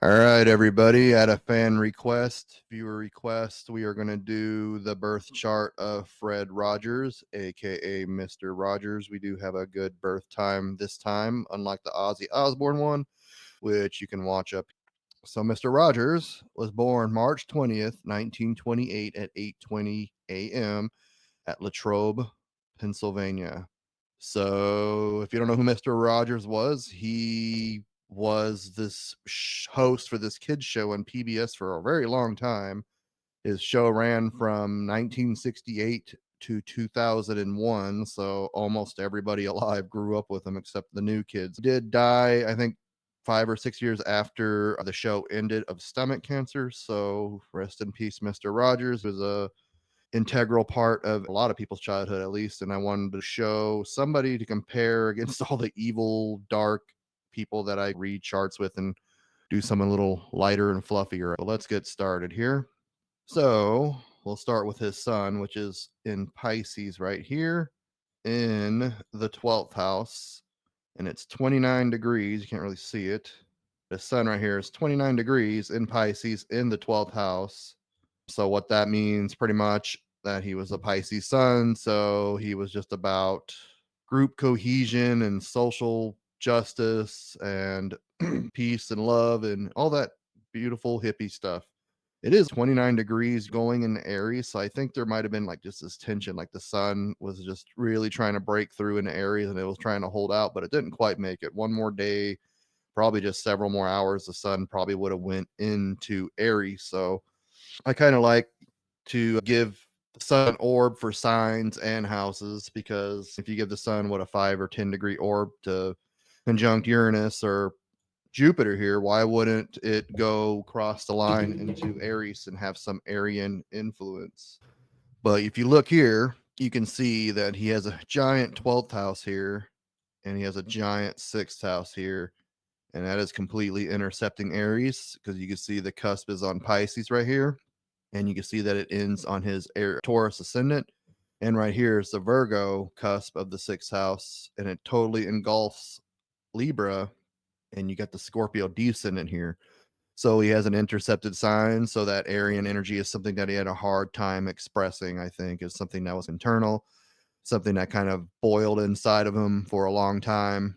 All right, everybody. At a fan request, viewer request, we are going to do the birth chart of Fred Rogers, aka Mr. Rogers. We do have a good birth time this time, unlike the Ozzy Osbourne one, which you can watch up. So, Mr. Rogers was born March 20th, 1928, at 8:20 a.m. at Latrobe, Pennsylvania. So, if you don't know who Mr. Rogers was, he was this host for this kids show on PBS for a very long time. His show ran from 1968 to 2001, so almost everybody alive grew up with him except the new kids. He did die, I think, 5 or 6 years after the show ended of stomach cancer. So rest in peace, Mr. Rogers. Was a integral part of a lot of people's childhood, at least. And I wanted to show somebody to compare against all the evil, dark people that I read charts with and do something a little lighter and fluffier. But let's get started here. So we'll start with his sun, which is in Pisces right here in the 12th house. And it's 29 degrees. You can't really see it. The sun right here is 29 degrees in Pisces in the 12th house. So what that means pretty much that he was a Pisces sun, so he was just about group cohesion and social justice and peace and love and all that beautiful hippie stuff. It is 29 degrees going in Aries, so I think there might have been like just this tension, like the sun was just really trying to break through into Aries and it was trying to hold out, but it didn't quite make it. One more day, probably just several more hours, the sun probably would have went into Aries. So I kind of like to give the sun an orb for signs and houses, because if you give the sun a 5 or 10 degree orb to conjunct Uranus or Jupiter here, why wouldn't it go cross the line into Aries and have some Aryan influence? But if you look here, you can see that he has a giant 12th house here and he has a giant 6th house here. And that is completely intercepting Aries, because you can see the cusp is on Pisces right here. And you can see that it ends on his Taurus ascendant. And right here is the Virgo cusp of the 6th house, and it totally engulfs Libra. And you got the Scorpio descendant here. So he has an intercepted sign. So that Aryan energy is something that he had a hard time expressing, I think, is something that was internal, something that kind of boiled inside of him for a long time,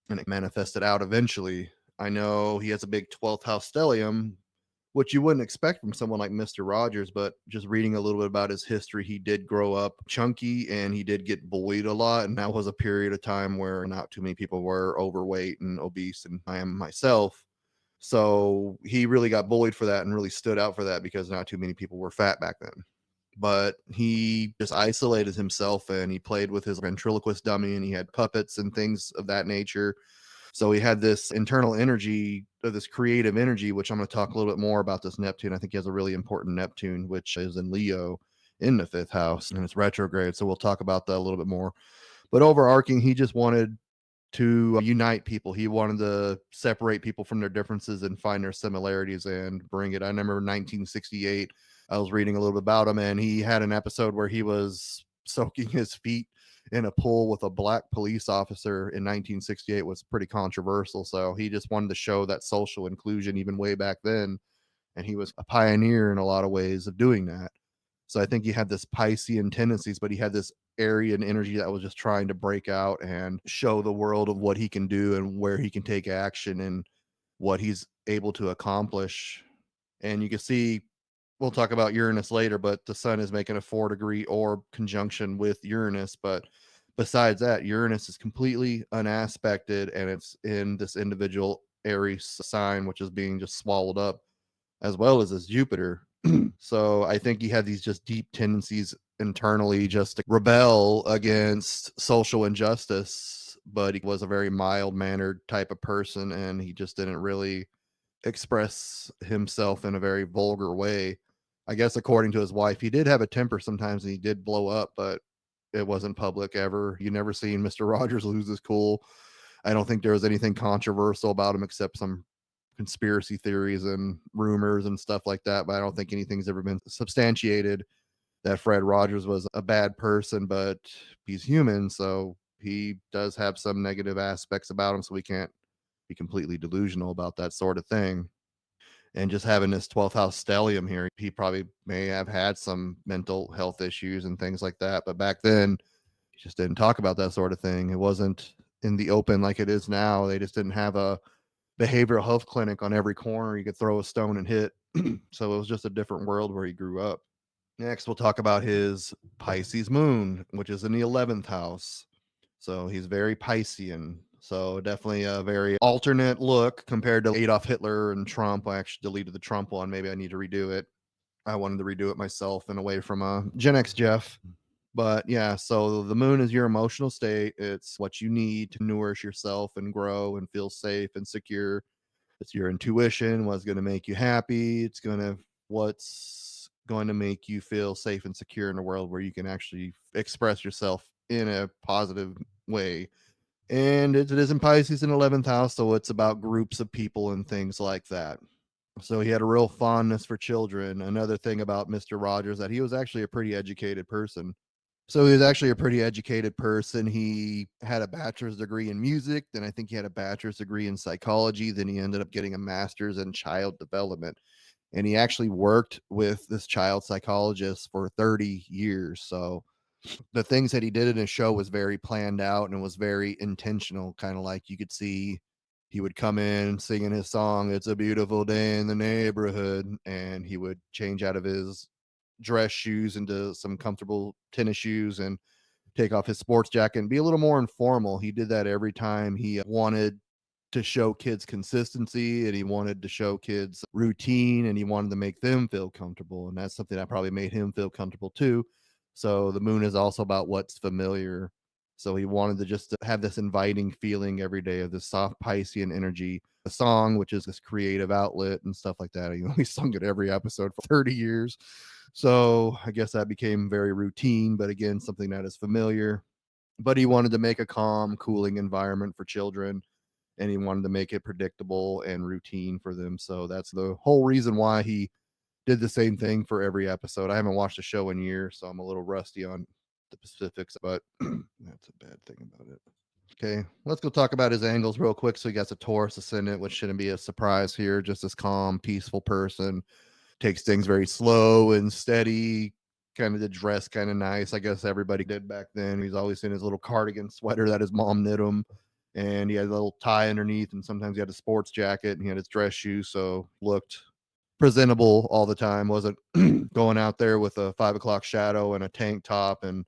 and it manifested out eventually. I know he has a big 12th house stellium, which you wouldn't expect from someone like Mr. Rogers, but just reading a little bit about his history, he did grow up chunky and he did get bullied a lot. And that was a period of time where not too many people were overweight and obese, and I am myself. So he really got bullied for that and really stood out for that, because not too many people were fat back then. But he just isolated himself and he played with his ventriloquist dummy and he had puppets and things of that nature. So he had this internal energy, this creative energy, which I'm going to talk a little bit more about this Neptune. I think he has a really important Neptune, which is in Leo in the 5th house, and it's retrograde. So we'll talk about that a little bit more. But overarching, he just wanted to unite people. He wanted to separate people from their differences and find their similarities and bring it. I remember 1968, I was reading a little bit about him, and he had an episode where he was soaking his feet in a pool with a black police officer in 1968. Was pretty controversial. So he just wanted to show that social inclusion even way back then. And he was a pioneer in a lot of ways of doing that. So I think he had this Piscean tendencies, but he had this Aryan energy that was just trying to break out and show the world of what he can do and where he can take action and what he's able to accomplish. And you can see, we'll talk about Uranus later, but the sun is making a 4 degree orb conjunction with Uranus. But besides that, Uranus is completely unaspected and it's in this individual Aries sign, which is being just swallowed up, as well as his Jupiter. So I think he had these just deep tendencies internally just to rebel against social injustice, but he was a very mild mannered type of person and he just didn't really express himself in a very vulgar way. I guess according to his wife, he did have a temper sometimes and he did blow up, but it wasn't public ever. You never seen Mr. Rogers lose his cool. I don't think there was anything controversial about him except some conspiracy theories and rumors and stuff like that, but I don't think anything's ever been substantiated that Fred Rogers was a bad person, but he's human, so he does have some negative aspects about him, so we can't be completely delusional about that sort of thing. And just having this 12th house stellium here, he probably may have had some mental health issues and things like that. But back then, he just didn't talk about that sort of thing. It wasn't in the open like it is now. They just didn't have a behavioral health clinic on every corner you could throw a stone and hit. So it was just a different world where he grew up. Next, we'll talk about his Pisces moon, which is in the 11th house. So he's very Piscean. So definitely a very alternate look compared to Adolf Hitler and Trump. I actually deleted the Trump one. Maybe I need to redo it. I wanted to redo it myself and away from Gen X Jeff. But yeah, so the moon is your emotional state. It's what you need to nourish yourself and grow and feel safe and secure. It's your intuition, what's going to make you happy. What's going to make you feel safe and secure in a world where you can actually express yourself in a positive way. And it is in Pisces in 11th house, so it's about groups of people and things like that. So he had a real fondness for children. Another thing about Mr. Rogers that he was actually a pretty educated person. So he was actually a pretty educated person. He had a bachelor's degree in music, then I think he had a bachelor's degree in psychology, then he ended up getting a master's in child development. And he actually worked with this child psychologist for 30 years. So the things that he did in his show was very planned out and was very intentional. Kind of like you could see he would come in singing his song, "It's a Beautiful Day in the Neighborhood," and he would change out of his dress shoes into some comfortable tennis shoes and take off his sports jacket and be a little more informal. He did that every time he wanted to show kids consistency, and he wanted to show kids routine, and he wanted to make them feel comfortable. And that's something that probably made him feel comfortable too. So the moon is also about what's familiar. So he wanted to just have this inviting feeling every day of this soft Piscean energy. A song, which is this creative outlet and stuff like that. He sung it every episode for 30 years. So I guess that became very routine, but again, something that is familiar. But he wanted to make a calm, cooling environment for children, and he wanted to make it predictable and routine for them. So that's the whole reason why he did the same thing for every episode. I haven't watched the show in years, so I'm a little rusty on the specifics, but that's a bad thing about it. Okay, let's go talk about his angles real quick. So he got a Taurus ascendant, which shouldn't be a surprise here. Just this calm, peaceful person, takes things very slow and steady. Kind of did dress kind of nice. I guess everybody did back then. He's always in his little cardigan sweater that his mom knit him, and he had a little tie underneath, and sometimes he had a sports jacket and he had his dress shoes, so looked presentable all the time. Wasn't going out there with a 5 o'clock shadow and a tank top and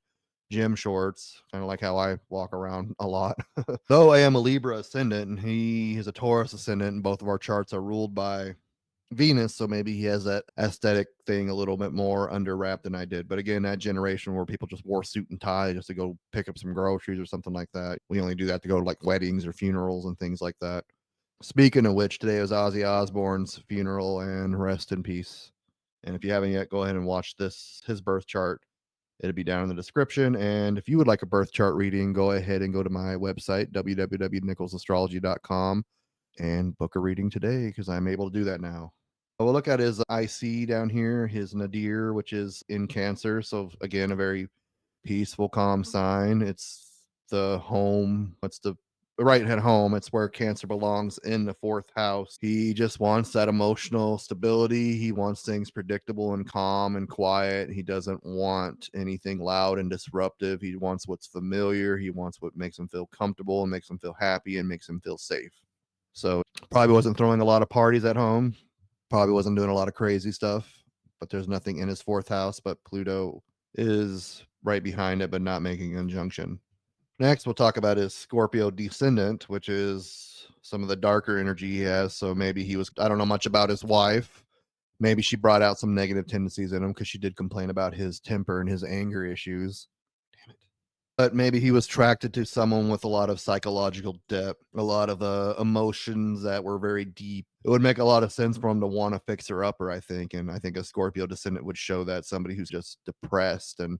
gym shorts, kind of like how I walk around a lot. Though I am a Libra ascendant and he is a Taurus ascendant, and both of our charts are ruled by Venus, so maybe he has that aesthetic thing a little bit more under wrap than I did. But again, that generation where people just wore suit and tie just to go pick up some groceries or something like that. We only do that to go to like weddings or funerals and things like that. Speaking of which, today was Ozzy Osbourne's funeral, and rest in peace. And if you haven't yet, go ahead and watch his birth chart. It'll be down in the description. And if you would like a birth chart reading, go ahead and go to my website, www.nicholsastrology.com, and book a reading today because I'm able to do that now. We'll look at his IC down here, his nadir, which is in Cancer. So again, a very peaceful, calm sign. It's the home. It's the right at home. It's where Cancer belongs, in the fourth house. He just wants that emotional stability. He wants things predictable and calm and quiet. He doesn't want anything loud and disruptive. He wants what's familiar. He wants what makes him feel comfortable and makes him feel happy and makes him feel safe. So probably wasn't throwing a lot of parties at home. Probably wasn't doing a lot of crazy stuff, but there's nothing in his fourth house. But Pluto is right behind it, but not making a conjunction. Next, we'll talk about his Scorpio descendant, which is some of the darker energy he has. So maybe I don't know much about his wife. Maybe she brought out some negative tendencies in him because she did complain about his temper and his anger issues. Damn it. But maybe he was attracted to someone with a lot of psychological depth, a lot of emotions that were very deep. It would make a lot of sense for him to want to fix her upper, I think. And I think a Scorpio descendant would show that, somebody who's just depressed and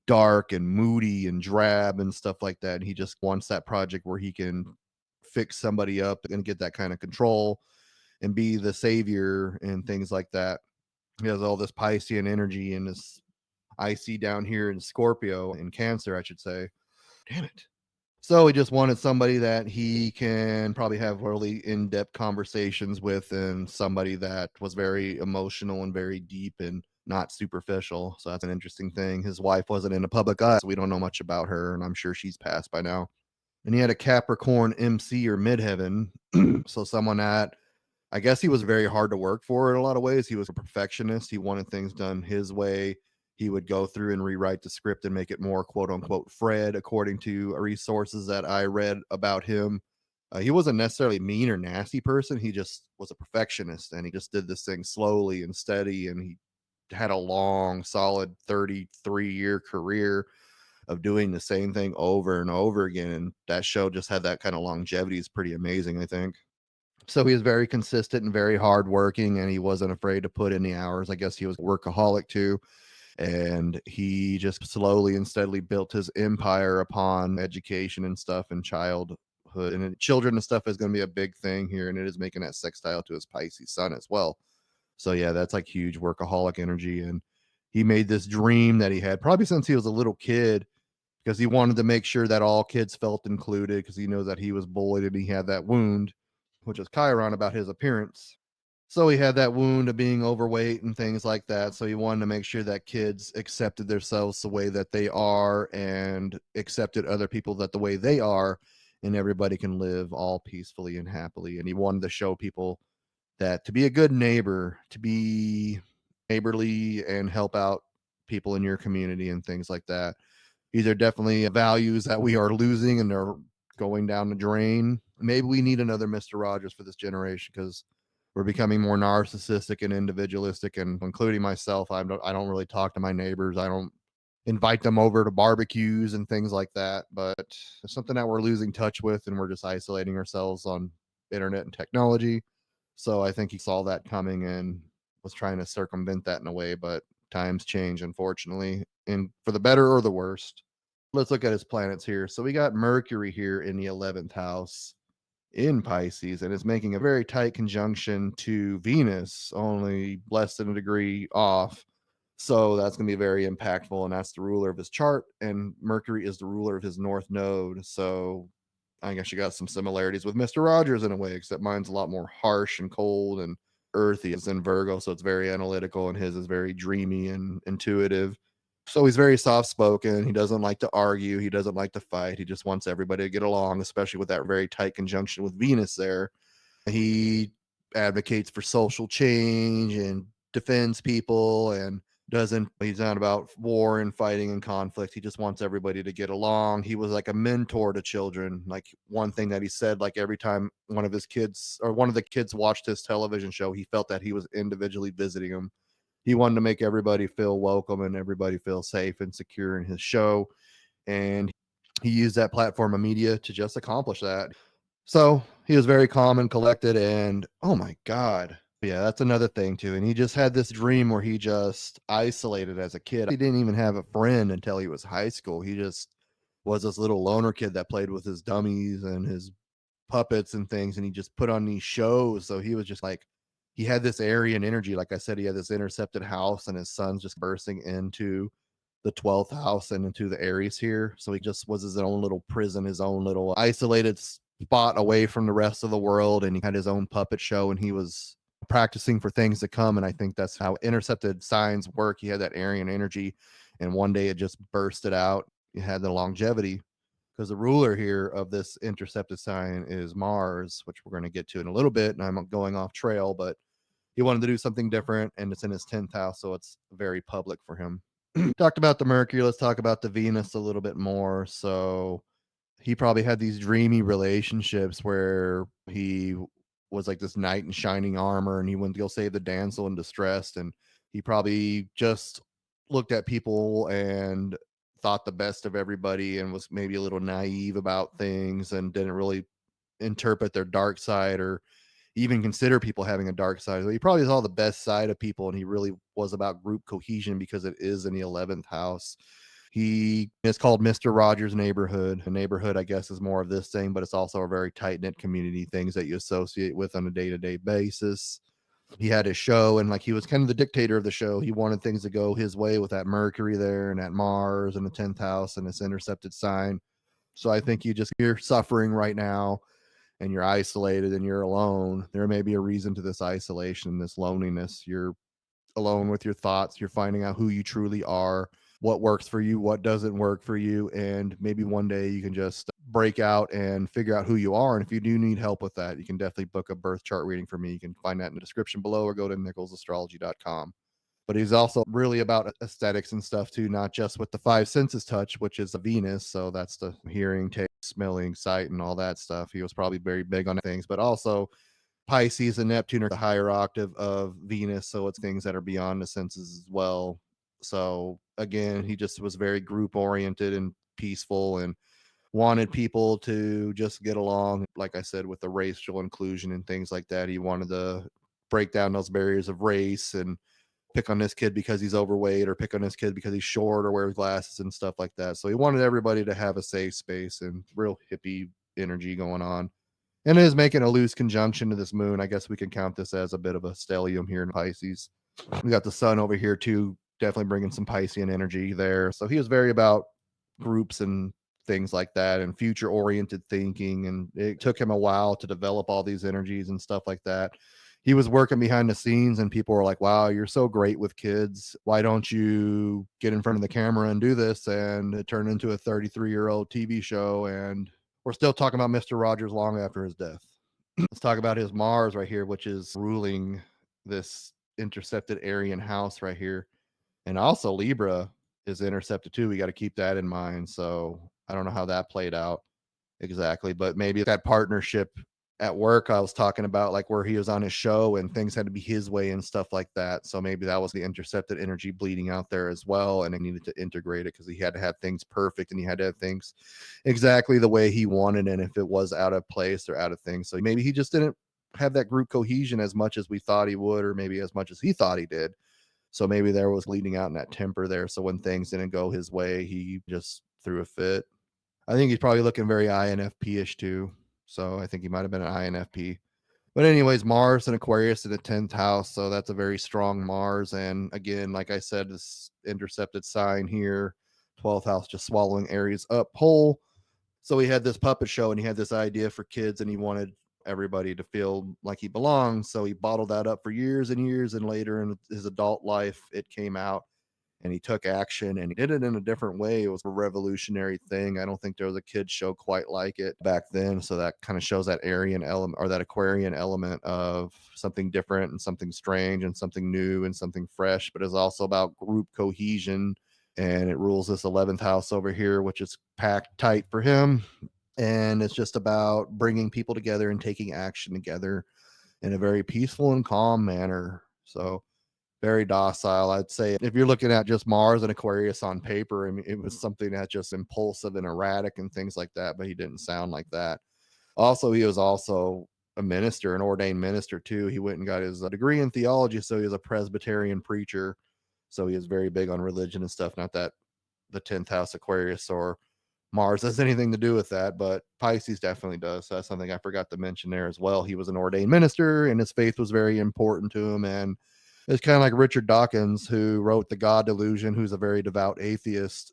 dark and moody and drab and stuff like that. And he just wants that project where he can fix somebody up and get that kind of control and be the savior and things like that. He has all this Piscean energy and this I see down here in Scorpio, in Cancer, I should say. Damn it. So he just wanted somebody that he can probably have really in-depth conversations with, and somebody that was very emotional and very deep and not superficial. So that's an interesting thing. His wife wasn't in the public eye, so we don't know much about her, and I'm sure she's passed by now. And he had a Capricorn MC or midheaven. So someone that, I guess, he was very hard to work for in a lot of ways. He was a perfectionist. He wanted things done his way. He would go through and rewrite the script and make it more quote unquote Fred, according to resources that I read about him. He wasn't necessarily mean or nasty person. He just was a perfectionist, and he just did this thing slowly and steady. And he had a long, solid 33-year career of doing the same thing over and over again. And that show just had that kind of longevity. Is pretty amazing, I think. So he was very consistent and very hardworking, and he wasn't afraid to put in the hours. I guess he was a workaholic too. And he just slowly and steadily built his empire upon education and stuff and childhood. And children and stuff is going to be a big thing here. And it is making that sextile to his Pisces sun as well. So yeah, that's like huge workaholic energy. And he made this dream that he had probably since he was a little kid, because he wanted to make sure that all kids felt included, because he knows that he was bullied and he had that wound, which is Chiron about his appearance. So he had that wound of being overweight and things like that. So he wanted to make sure that kids accepted themselves the way that they are and accepted other people that the way they are, and everybody can live all peacefully and happily. And he wanted to show people that to be a good neighbor, to be neighborly and help out people in your community and things like that. These are definitely values that we are losing, and they're going down the drain. Maybe we need another Mr. Rogers for this generation, because we're becoming more narcissistic and individualistic, and including myself. I don't really talk to my neighbors. I don't invite them over to barbecues and things like that. But it's something that we're losing touch with, and we're just isolating ourselves on internet and technology. So I think he saw that coming and was trying to circumvent that in a way, but times change, unfortunately, and for the better or the worst. Let's look at his planets here. So we got Mercury here in the 11th house in Pisces, and it's making a very tight conjunction to Venus, only less than a degree off. So that's going to be very impactful, and that's the ruler of his chart. And Mercury is the ruler of his North Node. So I guess you got some similarities with Mr. Rogers in a way, except mine's a lot more harsh and cold and earthy. It's in Virgo, so it's very analytical, and his is very dreamy and intuitive. So he's very soft spoken. He doesn't like to argue. He doesn't like to fight. He just wants everybody to get along, especially with that very tight conjunction with Venus there. He advocates for social change and defends people, and he's not about war and fighting and conflict. He just wants everybody to get along. He was like a mentor to children. Like, one thing that he said, like, every time one of his kids or one of the kids watched his television show, he felt that he was individually visiting them. He wanted to make everybody feel welcome and everybody feel safe and secure in his show. And he used that platform of media to just accomplish that. So he was very calm and collected. And oh my God. Yeah, that's another thing too. And he just had this dream where he just isolated as a kid. He didn't even have a friend until he was high school. He just was this little loner kid that played with his dummies and his puppets and things, and he just put on these shows. So he was just like, he had this Aryan energy. Like I said, he had this intercepted house, and his son's just bursting into the 12th house and into the Aries here. So he just was his own little prison, his own little isolated spot away from the rest of the world. And he had his own puppet show, and he was practicing for things to come. And I think that's how intercepted signs work. He had that Aryan energy, and one day it just bursted out. It had the longevity, because the ruler here of this intercepted sign is Mars, which we're going to get to in a little bit. And I'm going off trail, but he wanted to do something different, and it's in his 10th house, so it's very public for him. Talked about the Mercury. Let's talk about the Venus a little bit more. So he probably had these dreamy relationships where he was like this knight in shining armor, and he went to go save the damsel in distress. And he probably just looked at people and thought the best of everybody, and was maybe a little naive about things, and didn't really interpret their dark side or even consider people having a dark side. So he probably saw the best side of people, and he really was about group cohesion, because it is in the 11th house. He is called Mr. Rogers' neighborhood. A neighborhood, I guess, is more of this thing, but it's also a very tight knit community, things that you associate with on a day to day basis. He had his show, and like, he was kind of the dictator of the show. He wanted things to go his way with that Mercury there and that Mars and the 10th house and this intercepted sign. So I think you're suffering right now and you're isolated and you're alone. There may be a reason to this isolation, this loneliness. You're alone with your thoughts. You're finding out who you truly are, what works for you, what doesn't work for you. And maybe one day you can just break out and figure out who you are. And if you do need help with that, you can definitely book a birth chart reading for me. You can find that in the description below or go to nicholsastrology.com. But he's also really about aesthetics and stuff too, not just with the five senses touch, which is a Venus. So that's the hearing, taste, smelling, sight, and all that stuff. He was probably very big on things, but also Pisces and Neptune are the higher octave of Venus, so it's things that are beyond the senses as well. So again, he just was very group oriented and peaceful and wanted people to just get along. Like I said, with the racial inclusion and things like that, he wanted to break down those barriers of race and pick on this kid because he's overweight or pick on this kid because he's short or wears glasses and stuff like that. So he wanted everybody to have a safe space and real hippie energy going on. And it is making a loose conjunction to this moon. I guess we can count this as a bit of a stellium here in Pisces. We got the sun over here too, definitely bringing some Piscean energy there. So he was very about groups and things like that and future oriented thinking. And it took him a while to develop all these energies and stuff like that. He was working behind the scenes and people were like, wow, you're so great with kids. Why don't you get in front of the camera and do this? And it turned into a 33-year-old TV show. And we're still talking about Mr. Rogers long after his death. Let's talk about his Mars right here, which is ruling this intercepted Aryan house right here. And also Libra is intercepted too. We got to keep that in mind. So I don't know how that played out exactly, but maybe that partnership at work I was talking about, like where he was on his show and things had to be his way and stuff like that. So maybe that was the intercepted energy bleeding out there as well. And he needed to integrate it because he had to have things perfect and he had to have things exactly the way he wanted. And if it was out of place or out of things, so maybe he just didn't have that group cohesion as much as we thought he would, or maybe as much as he thought he did. So maybe there was leading out in that temper there. So when things didn't go his way, he just threw a fit. I think he's probably looking very INFP-ish too. So I think he might have been an INFP. But anyways, Mars and Aquarius in the 10th house. So that's a very strong Mars. And again, like I said, this intercepted sign here, 12th house just swallowing Aries up whole. So he had this puppet show and he had this idea for kids and he wanted everybody to feel like he belonged. So he bottled that up for years and years. And later in his adult life, it came out and he took action and he did it in a different way. It was a revolutionary thing. I don't think there was a kid show quite like it back then. So that kind of shows that Aryan element or that Aquarian element of something different and something strange and something new and something fresh, but it's also about group cohesion. And it rules this 11th house over here, which is packed tight for him. And it's just about bringing people together and taking action together in a very peaceful and calm manner. So very docile. I'd say if you're looking at just Mars and Aquarius on paper, I mean, it was something that's just impulsive and erratic and things like that, but he didn't sound like that. Also, he was also a minister, an ordained minister too. He went and got his degree in theology, so he was a Presbyterian preacher. So he is very big on religion and stuff. Not that the 10th house Aquarius or Mars has anything to do with that, but Pisces definitely does. So that's something I forgot to mention there as well. He was an ordained minister and his faith was very important to him. And it's kind of like Richard Dawkins, who wrote The God Delusion, who's a very devout atheist.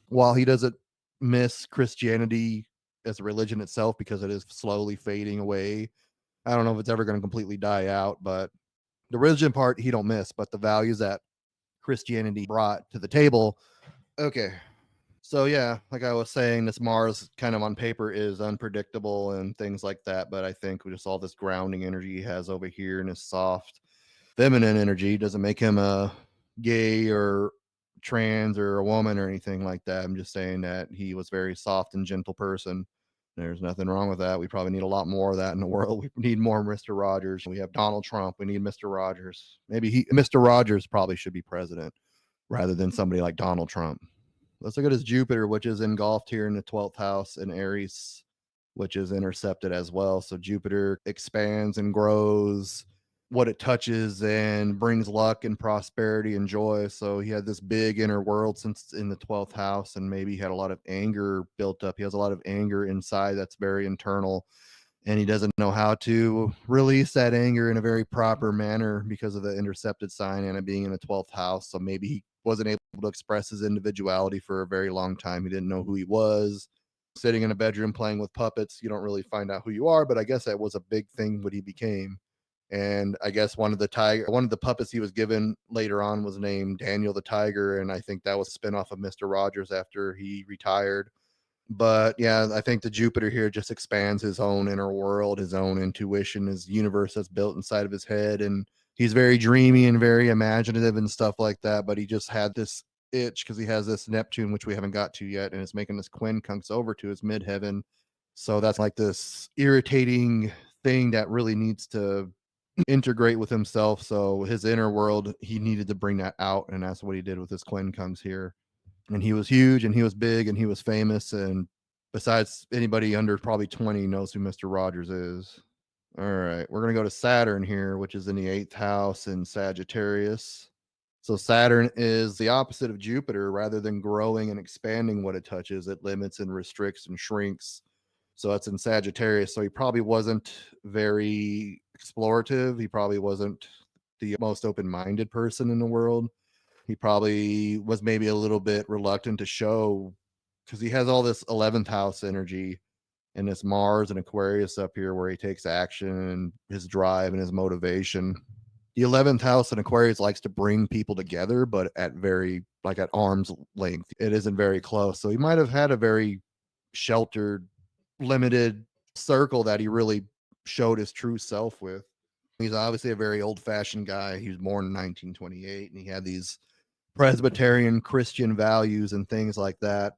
While he doesn't miss Christianity as a religion itself because it is slowly fading away, I don't know if it's ever going to completely die out, but the religion part he don't miss, but the values that Christianity brought to the table. Okay. So yeah, like I was saying, this Mars kind of on paper is unpredictable and things like that, but I think with just all this grounding energy he has over here and his soft feminine energy doesn't make him a gay or trans or a woman or anything like that. I'm just saying that he was very soft and gentle person. There's nothing wrong with that. We probably need a lot more of that in the world. We need more Mr. Rogers. We have Donald Trump. We need Mr. Rogers. Maybe Mr. Rogers probably should be president rather than somebody like Donald Trump. Let's look at his Jupiter, which is engulfed here in the 12th house in Aries, which is intercepted as well. So Jupiter expands and grows what it touches and brings luck and prosperity and joy. So he had this big inner world since in the 12th house, and maybe he had a lot of anger built up. He has a lot of anger inside that's very internal, and he doesn't know how to release that anger in a very proper manner because of the intercepted sign and it being in the 12th house. So maybe he wasn't able to express his individuality for a very long time. He didn't know who he was. sitting in a bedroom playing with puppets. You don't really find out who you are, but I guess that was a big thing what he became. And I guess one of the puppets he was given later on was named Daniel the Tiger, and I think that was a spinoff of Mr. Rogers after he retired. But yeah, I think the Jupiter here just expands his own inner world, his own intuition, his universe that's built inside of his head. And he's very dreamy and very imaginative and stuff like that. But he just had this itch because he has this Neptune, which we haven't got to yet, and it's making this quincunx over to his midheaven. So that's like this irritating thing that really needs to integrate with himself. So his inner world, he needed to bring that out. And that's what he did with his quincunx here. And he was huge and he was big and he was famous. And besides anybody under probably 20 knows who Mr. Rogers is. All right, we're going to go to Saturn here, which is in the 8th house in Sagittarius. So Saturn is the opposite of Jupiter. Rather than growing and expanding what it touches, it limits and restricts and shrinks. So that's in Sagittarius. So he probably wasn't very explorative. He probably wasn't the most open-minded person in the world. He probably was maybe a little bit reluctant to show because he has all this 11th house energy and this Mars and Aquarius up here where he takes action and his drive and his motivation. The 11th house in Aquarius likes to bring people together, but at very, like at arm's length. It isn't very close. So he might have had a very sheltered, limited circle that he really showed his true self with. He's obviously a very old fashioned guy. He was born in 1928 and he had these Presbyterian Christian values and things like that.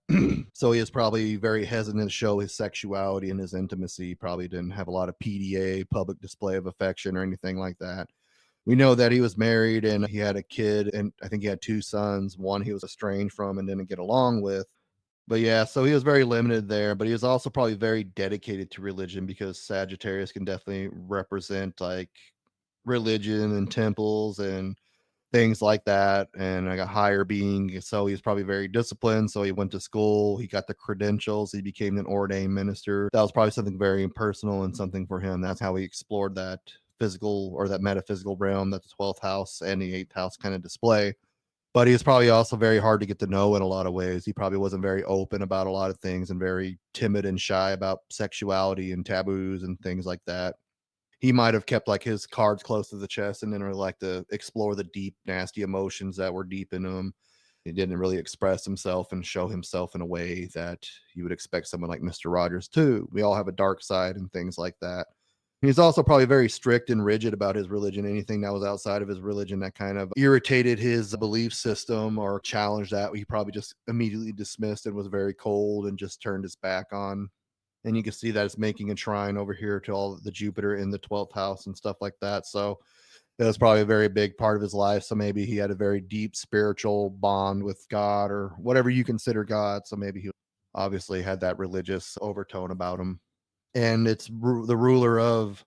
So he is probably very hesitant to show his sexuality and his intimacy. He probably didn't have a lot of PDA, public display of affection, or anything like that. We know that he was married and he had a kid, and I think he had 2 sons. One he was estranged from and didn't get along with. But yeah, so he was very limited there, but he was also probably very dedicated to religion because Sagittarius can definitely represent like religion and temples and things like that, and like a higher being. So he's probably very disciplined. So he went to school, he got the credentials, he became an ordained minister. That was probably something very personal and something for him. That's how he explored that physical or that metaphysical realm that the 12th house and the 8th house kind of display. But he was probably also very hard to get to know in a lot of ways. He probably wasn't very open about a lot of things and very timid and shy about sexuality and taboos and things like that. He might have kept like his cards close to the chest and didn't really like to explore the deep, nasty emotions that were deep in him. He didn't really express himself and show himself in a way that you would expect someone like Mr. Rogers to. We all have a dark side and things like that. He's also probably very strict and rigid about his religion. Anything that was outside of his religion that kind of irritated his belief system or challenged that, he probably just immediately dismissed and was very cold and just turned his back on. And you can see that it's making a trine over here to all the Jupiter in the 12th house and stuff like that. So it was probably a very big part of his life. So maybe he had a very deep spiritual bond with God or whatever you consider God. So maybe he obviously had that religious overtone about him. And it's the ruler of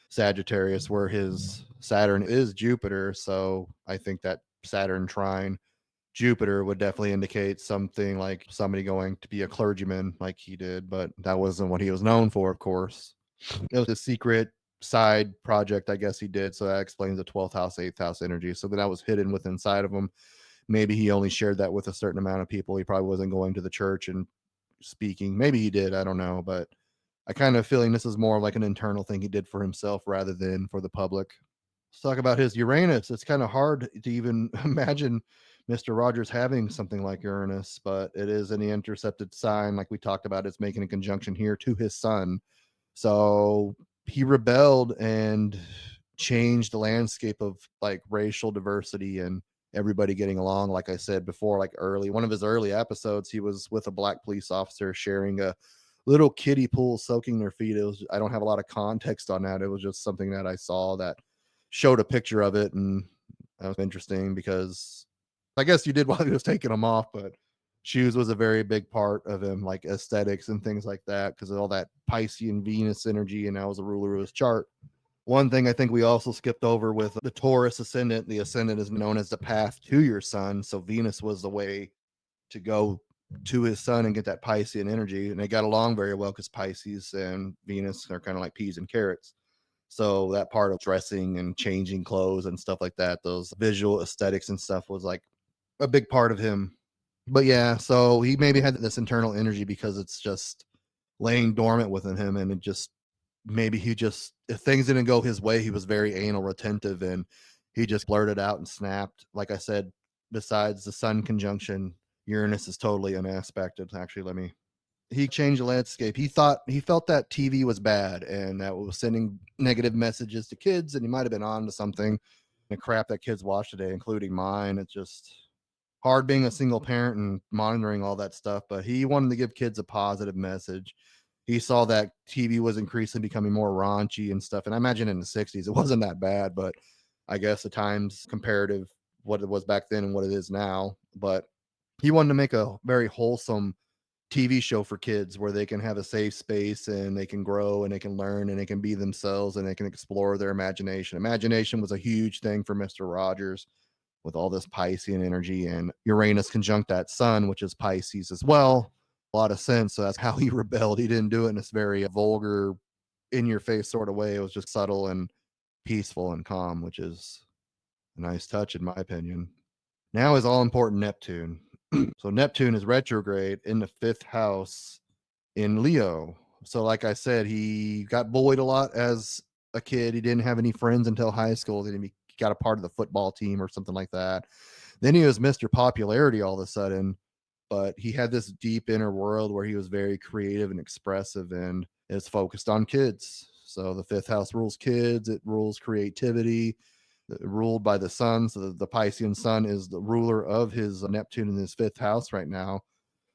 Sagittarius, where his Saturn is Jupiter. So I think that Saturn trine Jupiter would definitely indicate something like somebody going to be a clergyman like he did, but that wasn't what he was known for, of course. It was a secret side project, I guess he did. So that explains the 12th house, 8th house energy. So that was hidden within inside of him. Maybe he only shared that with a certain amount of people. He probably wasn't going to the church and speaking. Maybe he did. I don't know. But I kind of feeling this is more like an internal thing he did for himself rather than for the public. Let's talk about his Uranus. It's kind of hard to even imagine Mr. Rogers having something like Uranus, but it is in the intercepted sign, like we talked about. It's making a conjunction here to his sun. So he rebelled and changed the landscape of like racial diversity and everybody getting along. Like I said before, like one of his early episodes, he was with a black police officer sharing a little kiddie pool soaking their feet. I don't have a lot of context on that. It was just something that I saw that showed a picture of it, and that was interesting because I guess you did while he was taking them off, but shoes was a very big part of him, like aesthetics and things like that, because of all that Piscean Venus energy, and that was the ruler of his chart. One thing I think we also skipped over with the Taurus ascendant, the ascendant is known as the path to your sun. So Venus was the way to go to his sun and get that Piscean energy. And they got along very well because Pisces and Venus are kind of like peas and carrots. So that part of dressing and changing clothes and stuff like that, those visual aesthetics and stuff was like a big part of him. But yeah, so he maybe had this internal energy because it's just laying dormant within him, and it just maybe he just if things didn't go his way, he was very anal retentive and he just blurted out and snapped. Like I said, besides the sun conjunction, Uranus is totally unaspected. Actually, let me he changed the landscape. He felt that TV was bad and that was sending negative messages to kids, and he might have been on to something. The crap that kids watch today, including mine, it's just hard being a single parent and monitoring all that stuff. But he wanted to give kids a positive message. He saw that TV was increasingly becoming more raunchy and stuff. And I imagine in the 60s, it wasn't that bad, but I guess the times comparative what it was back then and what it is now. But he wanted to make a very wholesome TV show for kids where they can have a safe space and they can grow and they can learn and they can be themselves and they can explore their imagination. Imagination was a huge thing for Mr. Rogers with all this Piscean energy, and Uranus conjunct that sun, which is Pisces as well. A lot of sense. So that's how he rebelled. He didn't do it in this very vulgar, in your face sort of way. It was just subtle and peaceful and calm, which is a nice touch, in my opinion. Now is all important Neptune. So Neptune is retrograde in the fifth house in Leo. So, like I said, he got bullied a lot as a kid. He didn't have any friends until high school. Then he got a part of the football team or something like that. Then he was Mr. Popularity all of a sudden, but he had this deep inner world where he was very creative and expressive and is focused on kids. So the fifth house rules kids, it rules creativity, ruled by the sun. So the Piscean sun is the ruler of his Neptune in his fifth house right now.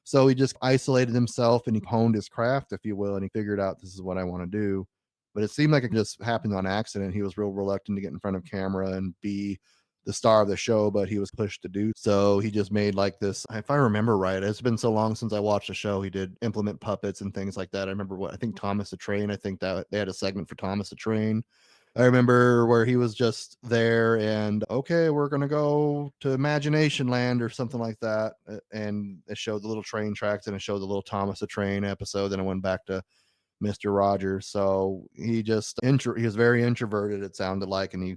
So he just isolated himself and he honed his craft, if you will, and he figured out this is what I want to do. But it seemed like it just happened on accident. He was real reluctant to get in front of camera and be the star of the show, but he was pushed to do so. He just made like this, if I remember right, it's been so long since I watched the show. He did implement puppets and things like that. I remember what I think Thomas the Train, I think that they had a segment for Thomas the Train. I remember where he was just there and okay, we're gonna go to Imagination Land or something like that. And it showed the little train tracks and it showed the little Thomas the Train episode. Then it went back to Mr. Rogers. So he was very introverted, it sounded like, and he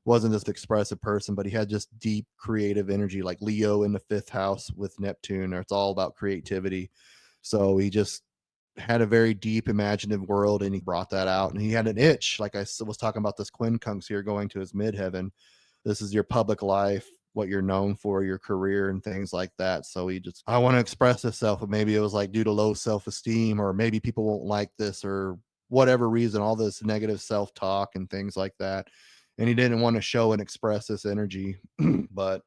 wasn't this expressive person, but he had just deep creative energy, like Leo in the fifth house with Neptune, or it's all about creativity. So he just had a very deep imaginative world and he brought that out, and he had an itch, like I was talking about this quincunx here going to his midheaven. This is your public life, what you're known for, your career and things like that. So he just, I want to express himself, but maybe it was like due to low self-esteem, or maybe people won't like this, or whatever reason, all this negative self-talk and things like that. And he didn't want to show and express this energy, but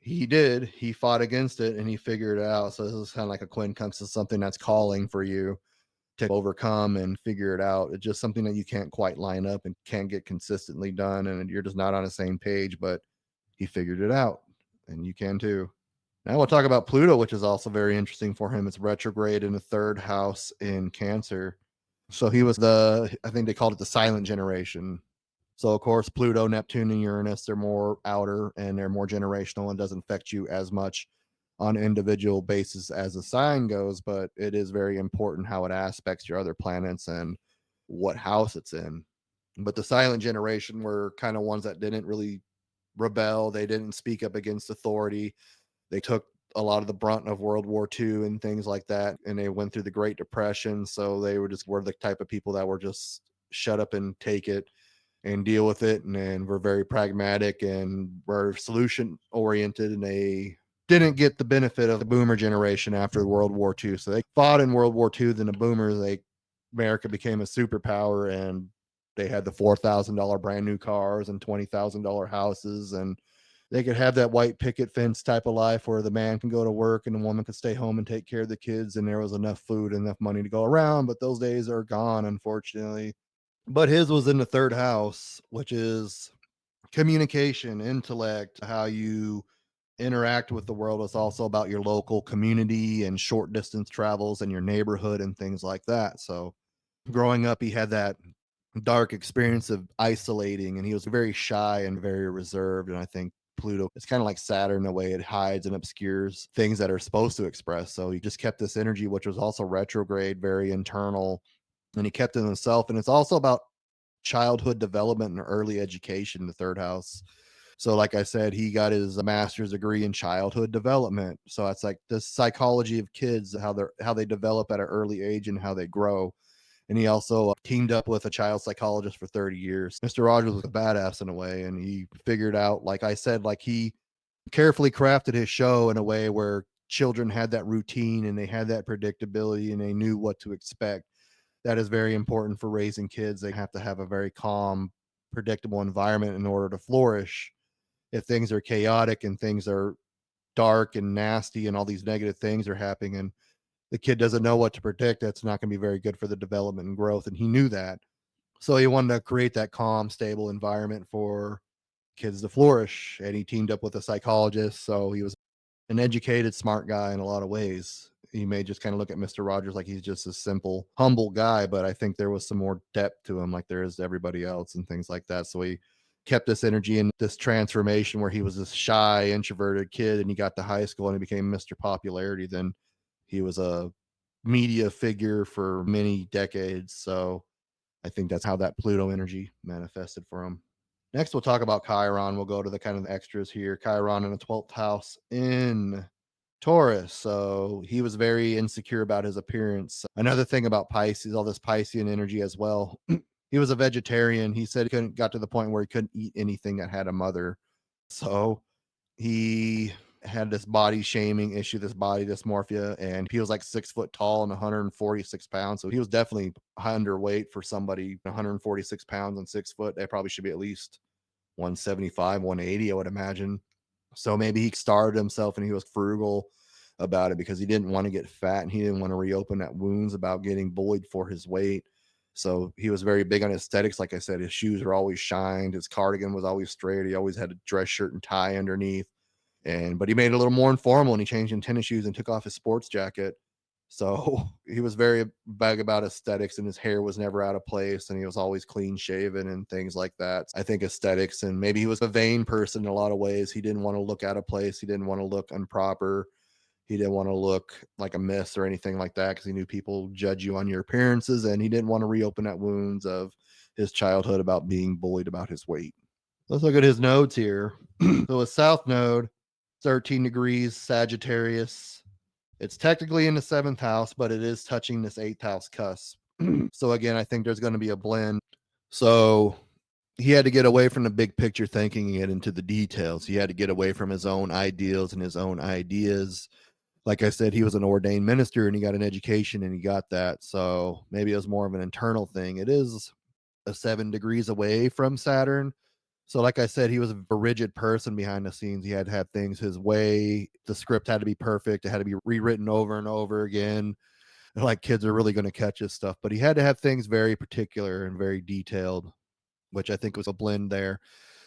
he did. He fought against it and he figured it out. So this is kind of like a quincunx is something that's calling for you to overcome and figure it out. It's just something that you can't quite line up and can't get consistently done, and you're just not on the same page, but he figured it out, and you can too. Now we'll talk about Pluto, which is also very interesting for him. It's retrograde in the third house in Cancer. So he was I think they called it the silent generation. So of course, Pluto, Neptune, and Uranus, they're more outer and they're more generational and doesn't affect you as much on an individual basis as a sign goes, but it is very important how it aspects your other planets and what house it's in. But the silent generation were kind of ones that didn't really rebel. They didn't speak up against authority. They took a lot of the brunt of World War II and things like that. And they went through the Great Depression. So they were the type of people that were just shut up and take it and deal with it. And then we're very pragmatic and we're solution oriented. And they didn't get the benefit of the boomer generation after World War II. So they fought in World War II. Then the boomers, America became a superpower and they had the $4,000 brand new cars and $20,000 houses, and they could have that white picket fence type of life where the man can go to work and the woman could stay home and take care of the kids, and there was enough food, enough money to go around. But those days are gone, unfortunately. But his was in the third house, which is communication, intellect, how you interact with the world. Is also about your local community and short distance travels and your neighborhood and things like that. So growing up, he had that dark experience of isolating, and he was very shy and very reserved. And I think Pluto, it's kind of like Saturn in a way, it hides and obscures things that are supposed to express. So he just kept this energy, which was also retrograde, very internal, and he kept it himself. And it's also about childhood development and early education, the third house. So, like I said, he got his master's degree in childhood development. So it's like the psychology of kids, how they develop at an early age and how they grow. And he also teamed up with a child psychologist for 30 years. Mr. Rogers was a badass in a way, and he figured out, like I said, like he carefully crafted his show in a way where children had that routine and they had that predictability and they knew what to expect. That is very important for raising kids. They have to have a very calm, predictable environment in order to flourish. If things are chaotic and things are dark and nasty and all these negative things are happening and the kid doesn't know what to predict, that's not going to be very good for the development and growth. And he knew that. So he wanted to create that calm, stable environment for kids to flourish. And he teamed up with a psychologist. So he was an educated, smart guy in a lot of ways. You may just kind of look at Mr. Rogers like he's just a simple, humble guy, but I think there was some more depth to him, like there is to everybody else and things like that. So he kept this energy and this transformation where he was this shy, introverted kid and he got to high school and he became Mr. Popularity. Then he was a media figure for many decades. So I think that's how that Pluto energy manifested for him. Next, we'll talk about Chiron. We'll go to the kind of the extras here. Chiron in the 12th house in Taurus. So he was very insecure about his appearance. Another thing about Pisces, all this Piscean energy as well. He was a vegetarian. He said he couldn't got to the point where he couldn't eat anything that had a mother. So he had this body shaming issue, this body dysmorphia, and he was like 6 foot tall and 146 pounds. So he was definitely underweight for somebody 146 pounds and 6 foot. They probably should be at least 175, 180, I would imagine. So maybe he starved himself and he was frugal about it because he didn't want to get fat and he didn't want to reopen that wounds about getting bullied for his weight. So he was very big on aesthetics. Like I said, his shoes were always shined. His cardigan was always straight. He always had a dress shirt and tie underneath. But he made it a little more informal and he changed in tennis shoes and took off his sports jacket. So he was very big about aesthetics and his hair was never out of place and he was always clean shaven and things like that. I think aesthetics, and maybe he was a vain person in a lot of ways. He didn't want to look out of place. He didn't want to look improper. He didn't want to look like a mess or anything like that because he knew people judge you on your appearances and he didn't want to reopen that wounds of his childhood about being bullied about his weight. Let's look at his nodes here. So his south node, 13 degrees Sagittarius. It's technically in the 7th house, but it is touching this 8th house cusp. So again, I think there's going to be a blend. So he had to get away from the big picture thinking and get into the details. He had to get away from his own ideals and his own ideas. Like I said, he was an ordained minister and he got an education and he got that. So maybe it was more of an internal thing. It is a 7 degrees away from Saturn. So, like I said, he was a rigid person behind the scenes. He had to have things his way. The script had to be perfect. It had to be rewritten over and over again. Like kids are really going to catch his stuff, but he had to have things very particular and very detailed, which I think was a blend there.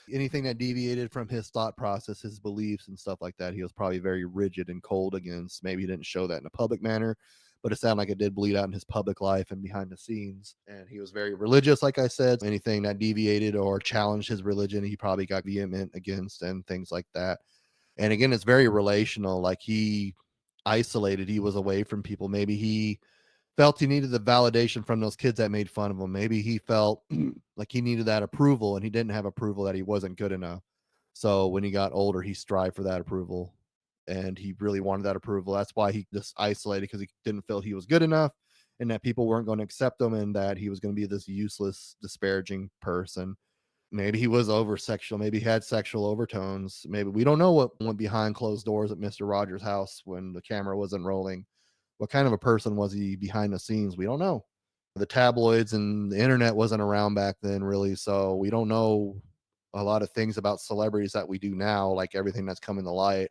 Anything that deviated from his thought process, his beliefs, and stuff like that, he was probably very rigid and cold against. Maybe he didn't show that in a public manner, but it sounded like it did bleed out in his public life and behind the scenes. And he was very religious, like I said. Anything that deviated or challenged his religion, he probably got vehement against and things like that. And again, it's very relational. Like he isolated, he was away from people. Maybe he felt he needed the validation from those kids that made fun of him. Maybe he felt like he needed that approval and he didn't have approval, that he wasn't good enough. So when he got older, he strived for that approval and he really wanted that approval. That's why he just isolated, because he didn't feel he was good enough and that people weren't going to accept him and that he was going to be this useless, disparaging person. Maybe he was over sexual. Maybe he had sexual overtones. Maybe we don't know what went behind closed doors at Mr. Rogers' house when the camera wasn't rolling. What kind of a person was he behind the scenes? We don't know. The tabloids and the internet wasn't around back then, really. So we don't know a lot of things about celebrities that we do now, like everything that's coming to light.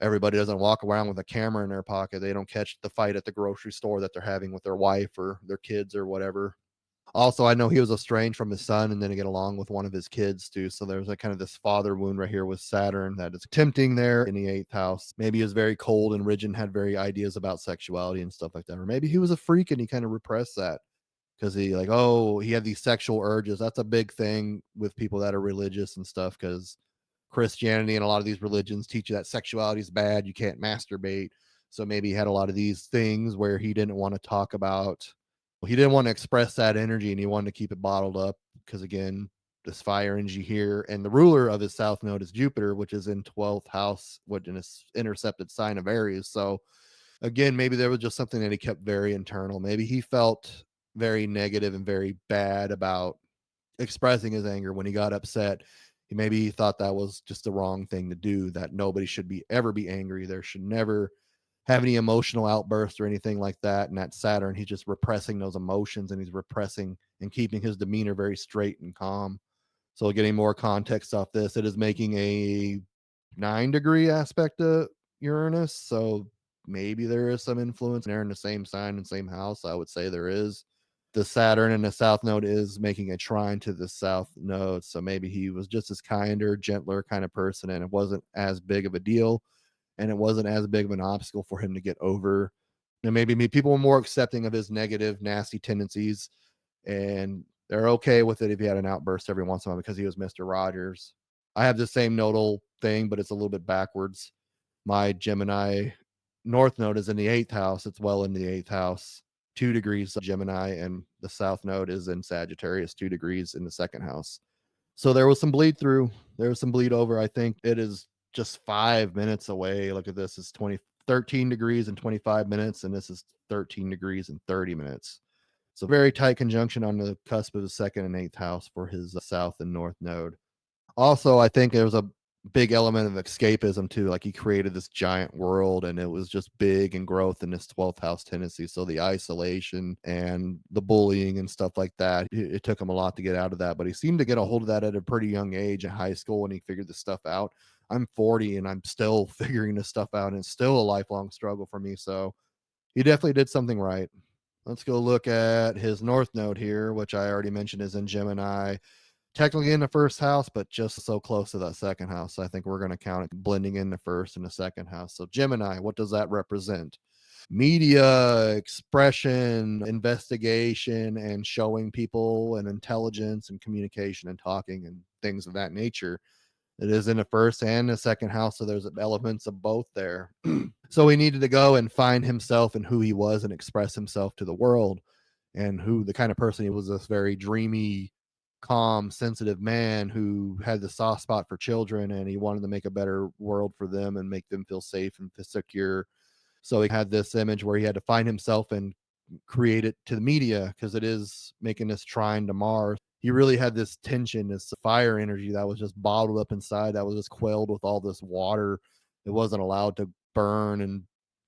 Everybody doesn't walk around with a camera in their pocket. They don't catch the fight at the grocery store that they're having with their wife or their kids or whatever. Also, I know he was estranged from his son and didn't get along with one of his kids too. So there's a kind of this father wound right here with Saturn that is tempting there in the 8th house. Maybe he was very cold and rigid and had very ideas about sexuality and stuff like that. Or maybe he was a freak and he kind of repressed that because he like, oh, he had these sexual urges. That's a big thing with people that are religious and stuff, because Christianity and a lot of these religions teach you that sexuality is bad. You can't masturbate. So maybe he had a lot of these things where he didn't want to talk about. He didn't want to express that energy and he wanted to keep it bottled up because, again, this fire energy here. And the ruler of his south node is Jupiter, which is in 12th house, which in his intercepted sign of Aries. So again, maybe there was just something that he kept very internal. Maybe he felt very negative and very bad about expressing his anger when he got upset. Maybe he thought that was just the wrong thing to do, that nobody should be ever be angry. There should never have any emotional outbursts or anything like that. And that Saturn, he's just repressing those emotions, and he's repressing and keeping his demeanor very straight and calm. So getting more context off this, it is making a 9-degree aspect to Uranus. So maybe there is some influence there in the same sign and same house. I would say there is. The Saturn in the south node is making a trine to the south node. So maybe he was just as kinder, gentler kind of person, and it wasn't as big of a deal, and it wasn't as big of an obstacle for him to get over. And maybe people were more accepting of his negative, nasty tendencies, and they're okay with it if he had an outburst every once in a while because he was Mr. Rogers. I have the same nodal thing, but it's a little bit backwards. My Gemini North Node is in the 8th house. It's well in the 8th house, 2 degrees of Gemini, and the South Node is in Sagittarius, 2 degrees in the 2nd house. So there was some bleed through. There was some bleed over. I think it is just 5 minutes away. Look at this. It's 13 degrees in 25 minutes, and this is 13 degrees in 30 minutes. So very tight conjunction on the cusp of the 2nd and 8th house for his south and north node. Also, I think there was a big element of escapism too. Like he created this giant world, and it was just big and growth in this 12th house tendency. So the isolation and the bullying and stuff like that, it took him a lot to get out of that. But he seemed to get a hold of that at a pretty young age in high school when he figured this stuff out. I'm 40 and I'm still figuring this stuff out, and it's still a lifelong struggle for me. So he definitely did something right. Let's go look at his north node here, which I already mentioned is in Gemini. Technically in the 1st house, but just so close to that 2nd house. So I think we're going to count it blending in the 1st and the 2nd house. So Gemini, what does that represent? Media, expression, investigation, and showing people, and intelligence and communication and talking and things of that nature. It is in the 1st and the 2nd house, so there's elements of both there. So he needed to go and find himself and who he was and express himself to the world, and who the kind of person he was. This very dreamy, calm, sensitive man who had the soft spot for children, and he wanted to make a better world for them and make them feel safe and secure. So he had this image where he had to find himself and create it to the media, because it is making this trine to Mars. He really had this tension, this fire energy that was just bottled up inside, that was just quelled with all this water. It wasn't allowed to burn and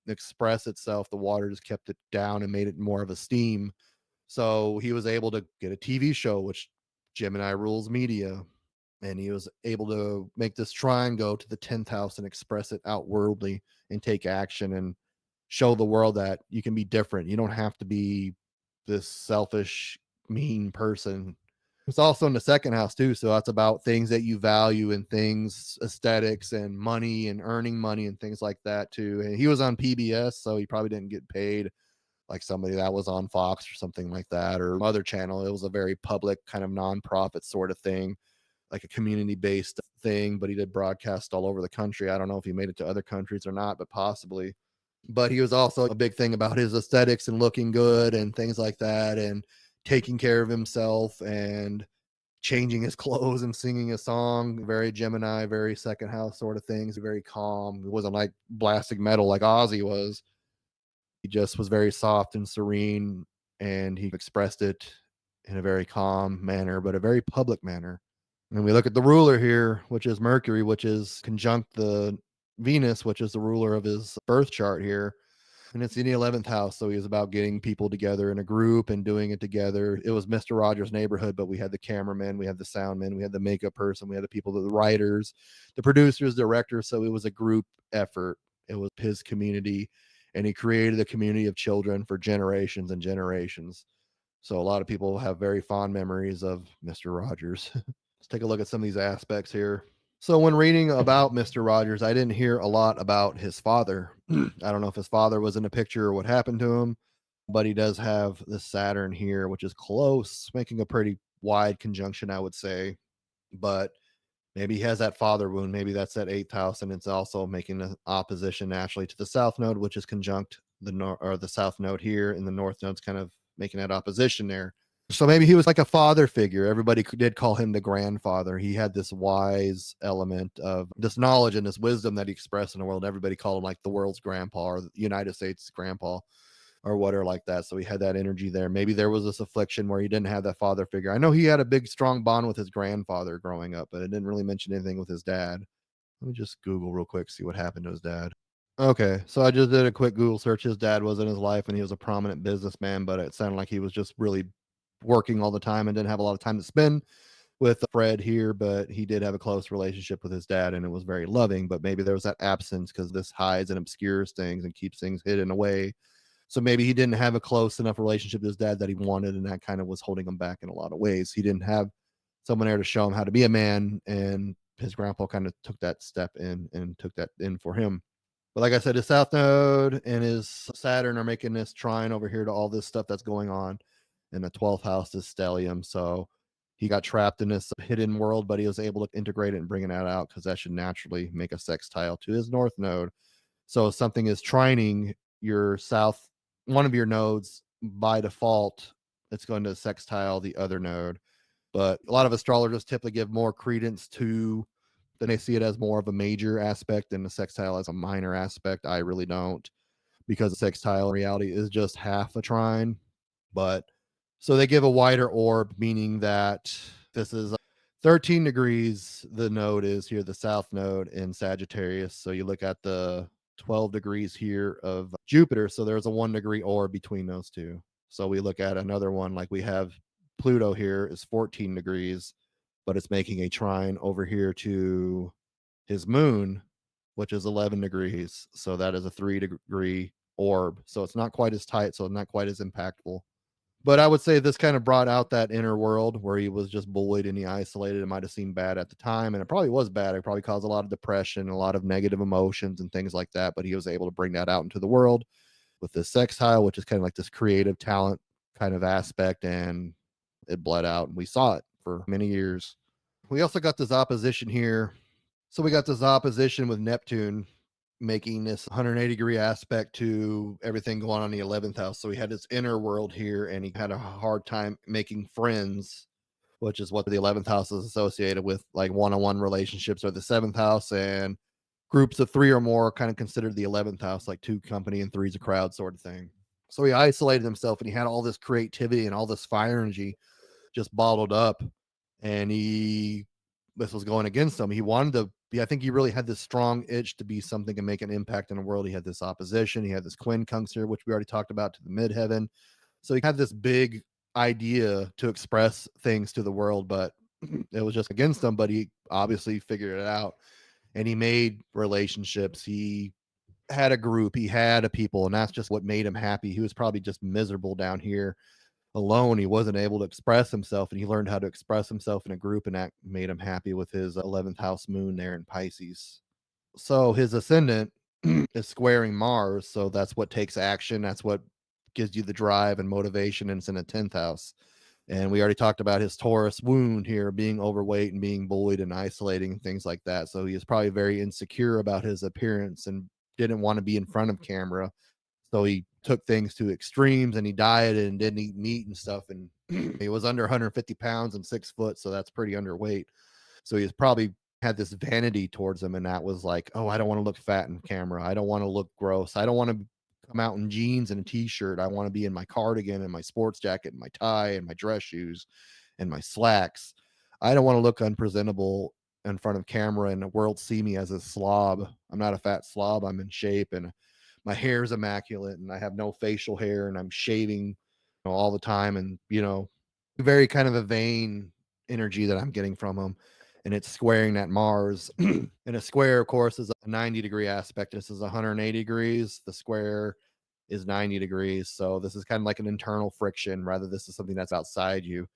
express itself. The water just kept it down and made it more of a steam. So he was able to get a TV show, which Gemini rules media, and he was able to make this trine go to the 10th house and express it outwardly and take action and show the world that you can be different. You don't have to be this selfish, mean person. It's also in the 2nd house too. So that's about things that you value and things, aesthetics and money and earning money and things like that too. And he was on PBS, so he probably didn't get paid like somebody that was on Fox or something like that, or other channel. It was a very public kind of nonprofit sort of thing, like a community based thing, but he did broadcast all over the country. I don't know if he made it to other countries or not, but possibly. But he was also a big thing about his aesthetics and looking good and things like that, and taking care of himself and changing his clothes and singing a song. Very Gemini, very 2nd house sort of things. Very calm. It wasn't like blasting metal like Ozzy was. He just was very soft and serene, and he expressed it in a very calm manner, but a very public manner. And we look at the ruler here, which is Mercury, which is conjunct the Venus, which is the ruler of his birth chart here. And it's in the 11th house. So he was about getting people together in a group and doing it together. It was Mr. Rogers' neighborhood, but we had the cameraman, we had the soundman, we had the makeup person, we had the people, the writers, the producers, directors. So it was a group effort. It was his community, and he created a community of children for generations and generations. So a lot of people have very fond memories of Mr. Rogers. Let's take a look at some of these aspects here. So when reading about Mr. Rogers, I didn't hear a lot about his father. I don't know if his father was in the picture or what happened to him, but he does have the Saturn here, which is close, making a pretty wide conjunction, I would say. But maybe he has that father wound. Maybe that's that 8th house, and it's also making an opposition naturally to the South Node, which is conjunct the South Node here, and the North Node's kind of making that opposition there. So maybe he was like a father figure. Everybody did call him the grandfather. He had this wise element of this knowledge and this wisdom that he expressed in the world. Everybody called him like the world's grandpa or the United States grandpa or whatever like that. So he had that energy there. Maybe there was this affliction where he didn't have that father figure. I know he had a big, strong bond with his grandfather growing up, but it didn't really mention anything with his dad. Let me just Google real quick, see what happened to his dad. Okay, so I just did a quick Google search. His dad was in his life and he was a prominent businessman, but it sounded like he was just really working all the time and didn't have a lot of time to spend with Fred here, but he did have a close relationship with his dad and it was very loving. But maybe there was that absence because this hides and obscures things and keeps things hidden away. So maybe he didn't have a close enough relationship with his dad that he wanted, and that kind of was holding him back in a lot of ways. He didn't have someone there to show him how to be a man, and his grandpa kind of took that step in and took that in for him. But like I said, his South Node and his Saturn are making this trine over here to all this stuff that's going on. And the 12th house is stellium. So he got trapped in this hidden world, but he was able to integrate it and bring it out because that should naturally make a sextile to his North Node. So if something is trining your South, one of your nodes by default, it's going to sextile the other node. But a lot of astrologers typically give more credence to then they see it as more of a major aspect and the sextile as a minor aspect. I really don't, because the sextile in reality is just half a trine. But so they give a wider orb, meaning that this is 13 degrees. The node is here, the south node in Sagittarius. So you look at the 12 degrees here of Jupiter. So there's a 1 degree orb between those two. So we look at another one like we have Pluto here is 14 degrees, but it's making a trine over here to his moon, which is 11 degrees. So that is a 3 degree orb. So it's not quite as tight. So not quite as impactful. But I would say this kind of brought out that inner world where he was just bullied and he isolated. It might have seemed bad at the time, and it probably was bad. It probably caused a lot of depression, a lot of negative emotions, and things like that. But he was able to bring that out into the world with this sextile, which is kind of like this creative talent kind of aspect, and it bled out, and we saw it for many years. We also got this opposition here. So we got this opposition with Neptune making this 180-degree aspect to everything going on in the 11th house. So he had his inner world here and he had a hard time making friends, which is what the 11th house is associated with, like one-on-one relationships, or the 7th house, and groups of 3 or more kind of considered the 11th house like 2 company and 3's a crowd sort of thing. So he isolated himself and he had all this creativity and all this fire energy just bottled up, and this was going against him. He wanted to be, I think he really had this strong itch to be something and make an impact in the world. He had this opposition, he had this quincunx here, which we already talked about, to the midheaven. So he had this big idea to express things to the world, but it was just against him. But he obviously figured it out and he made relationships. He had a group, he had a people, and that's just what made him happy. He was probably just miserable down here alone. He wasn't able to express himself, and he learned how to express himself in a group, and that made him happy with his 11th house moon there in Pisces. So his ascendant is squaring Mars, so that's what takes action. That's what gives you the drive and motivation, and it's in the 10th house. And we already talked about his Taurus wound here, being overweight and being bullied and isolating and things like that. So he is probably very insecure about his appearance and didn't want to be in front of camera. So he took things to extremes and he dieted and didn't eat meat and stuff. And he was under 150 pounds and 6 foot. So that's pretty underweight. So he's probably had this vanity towards him. And that was like, oh, I don't want to look fat in camera. I don't want to look gross. I don't want to come out in jeans and a t-shirt. I want to be in my cardigan and my sports jacket and my tie and my dress shoes and my slacks. I don't want to look unpresentable in front of camera and the world see me as a slob. I'm not a fat slob. I'm in shape and my hair is immaculate and I have no facial hair and I'm shaving, all the time. And, very kind of a vain energy that I'm getting from him. And it's squaring that Mars. And a square, of course, is a 90-degree aspect. This is 180 degrees. The square is 90 degrees. So this is kind of like an internal friction, rather this is something that's outside you.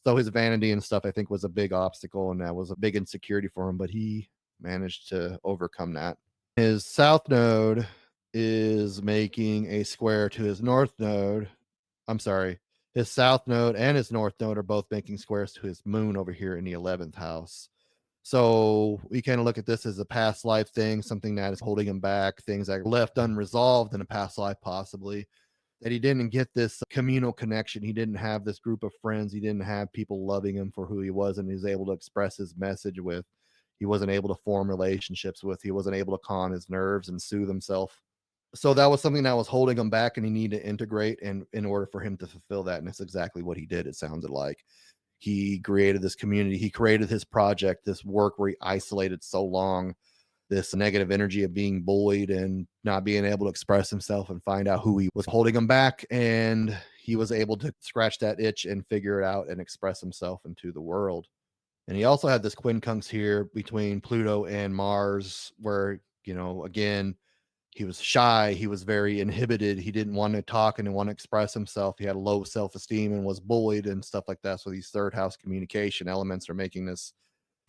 So his vanity and stuff, I think, was a big obstacle, and that was a big insecurity for him, but he managed to overcome that. His south node is making a square to his north node. I'm sorry. His south node and his north node are both making squares to his moon over here in the 11th house. So we kind of look at this as a past life thing, something that is holding him back, things that are left unresolved in a past life, possibly, that he didn't get this communal connection. He didn't have this group of friends. He didn't have people loving him for who he was and he was able to express his message with. He wasn't able to form relationships with. He wasn't able to calm his nerves and soothe himself. So that was something that was holding him back and he needed to integrate and in order for him to fulfill that. And it's exactly what he did, it sounded like. He created this community. He created his project, this work where he isolated so long, this negative energy of being bullied and not being able to express himself and find out who he was holding him back. And he was able to scratch that itch and figure it out and express himself into the world. And he also had this quincunx here between Pluto and Mars, where, again, he was shy. He was very inhibited. He didn't want to talk and didn't want to express himself. He had low self esteem and was bullied and stuff like that. So these third house communication elements are making this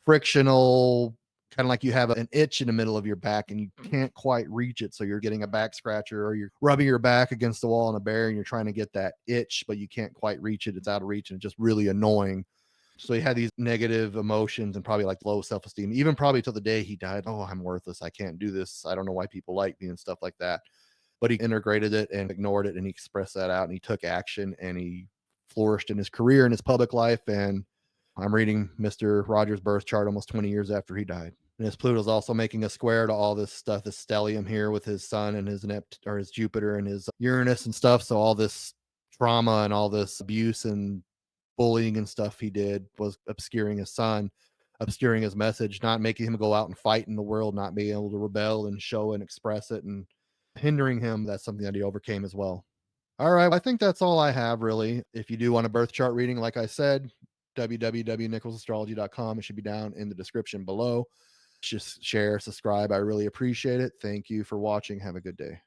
frictional, kind of like you have an itch in the middle of your back and you can't quite reach it. So you're getting a back scratcher or you're rubbing your back against the wall in a bear and you're trying to get that itch, but you can't quite reach it. It's out of reach and it's just really annoying. So he had these negative emotions and probably like low self esteem, even probably till the day he died. Oh, I'm worthless. I can't do this. I don't know why people like me and stuff like that. But he integrated it and ignored it and he expressed that out and he took action and he flourished in his career and his public life. And I'm reading Mr. Rogers' birth chart almost 20 years after he died. And his Pluto's also making a square to all this stuff, this stellium here with his sun and his or his Jupiter and his Uranus and stuff. So all this trauma and all this abuse and bullying and stuff he did was obscuring his son, obscuring his message, not making him go out and fight in the world, not being able to rebel and show and express it and hindering him. That's something that he overcame as well. All right. I think that's all I have really. If you do want a birth chart reading, like I said, www.nicholsastrology.com. It should be down in the description below. Just share, subscribe. I really appreciate it. Thank you for watching. Have a good day.